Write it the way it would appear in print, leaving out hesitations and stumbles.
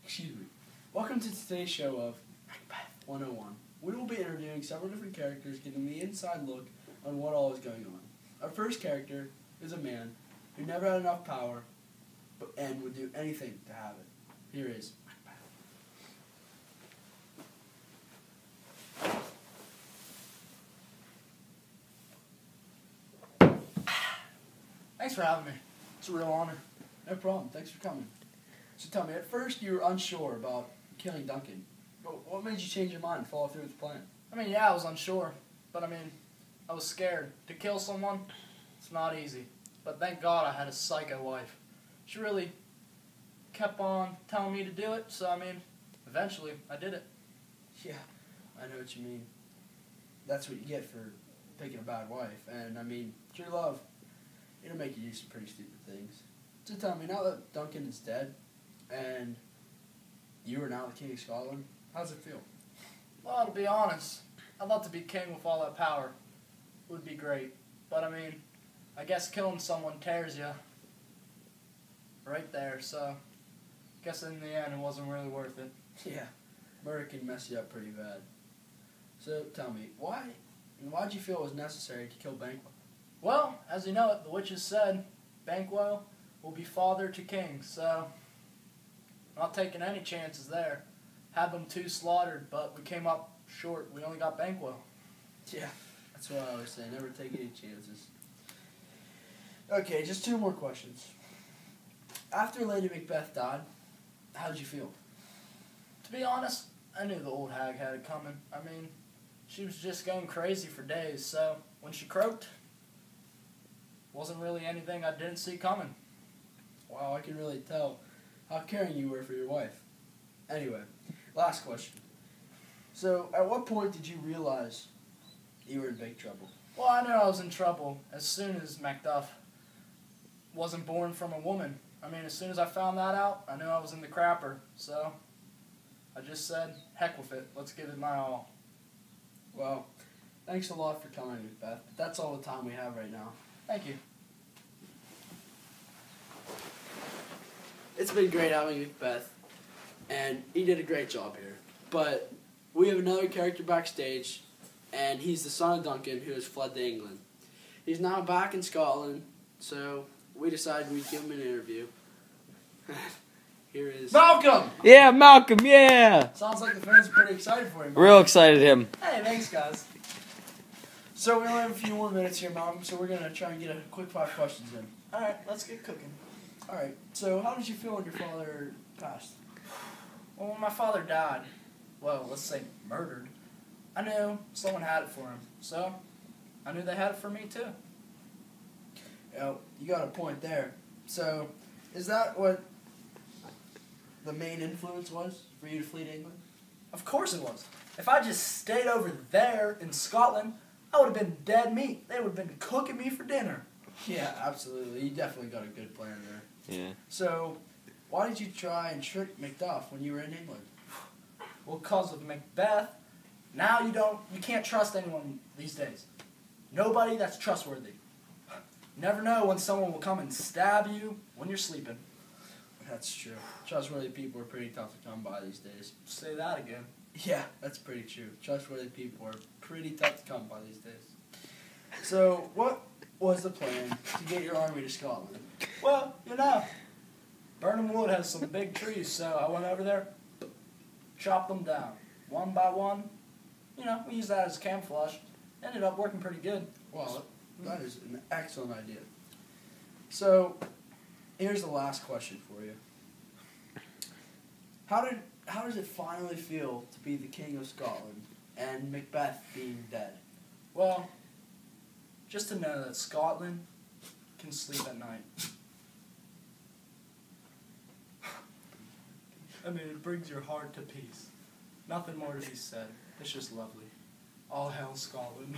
Excuse me. Welcome to today's show of Macbeth 101. We will be interviewing several different characters, getting the inside look on what all is going on. Our first character is a man who never had enough power and would do anything to have it. Here is Macbeth. Thanks for having me. It's a real honor. No problem. Thanks for coming. So tell me, at first you were unsure about killing Duncan. But what made you change your mind and follow through with the plan? I mean, yeah, I was unsure, but I was scared. To kill someone, it's not easy. But thank God I had a psycho wife. She really kept on telling me to do it, so eventually I did it. Yeah, I know what you mean. That's what you get for picking a bad wife. And true love, it'll make you do some pretty stupid things. So tell me, now that Duncan is dead, and you are now the King of Scotland, how does it feel? Well, to be honest, I'd love to be king with all that power. It would be great. But I guess killing someone tears you right there, so I guess in the end it wasn't really worth it. Yeah, murder can mess you up pretty bad. So tell me, why'd you feel it was necessary to kill Banquo? Well, as you know it, the witches said Banquo will be father to kings, so I'm not taking any chances there. Had them two slaughtered, but we came up short. We only got Banquo. Yeah, that's what I always say. Never take any chances. Okay, just two more questions. After Lady Macbeth died, how did you feel? To be honest, I knew the old hag had it coming. She was just going crazy for days, so when she croaked, wasn't really anything I didn't see coming. Wow, I can really tell how caring you were for your wife. Anyway, last question. So, at what point did you realize you were in big trouble? Well, I knew I was in trouble as soon as Macbeth wasn't born from a woman. As soon as I found that out, I knew I was in the crapper. So, I just said, heck with it. Let's give it my all. Well, thanks a lot for coming, Macbeth. But that's all the time we have right now. Thank you. It's been great having Macbeth, and he did a great job here. But we have another character backstage, and he's the son of Duncan who has fled to England. He's now back in Scotland, so we decided we'd give him an interview. Here is Malcolm! Yeah, Malcolm, yeah! Sounds like the fans are pretty excited for him. Real excited him. Hey, thanks, guys. So we only have a few more minutes here, Malcolm, so we're going to try and get a quick 5 questions in. Alright, let's get cooking. Alright, so how did you feel when your father passed? Well, when my father died, well, let's say murdered, I knew someone had it for him. So, I knew they had it for me, too. You got a point there. So, is that what the main influence was for you to flee to England? Of course it was. If I just stayed over there in Scotland, I would have been dead meat. They would have been cooking me for dinner. Yeah, absolutely. You definitely got a good plan there. Yeah. So, why did you try and trick Macduff when you were in England? Well, because of Macbeth, now you can't trust anyone these days. Nobody that's trustworthy. You never know when someone will come and stab you when you're sleeping. That's true. Trustworthy people are pretty tough to come by these days. Say that again. Yeah, that's pretty true. Trustworthy people are pretty tough to come by these days. So, what was the plan to get your army to Scotland? Well, Burnham Wood has some big trees, so I went over there, chopped them down, one by one. We used that as camouflage. Ended up working pretty good. Well, that is an excellent idea. So, here's the last question for you. How does it finally feel to be the King of Scotland and Macbeth being dead? Well, just to know that Scotland can sleep at night. It brings your heart to peace. Nothing more to be said. It's just lovely. All hail Scotland.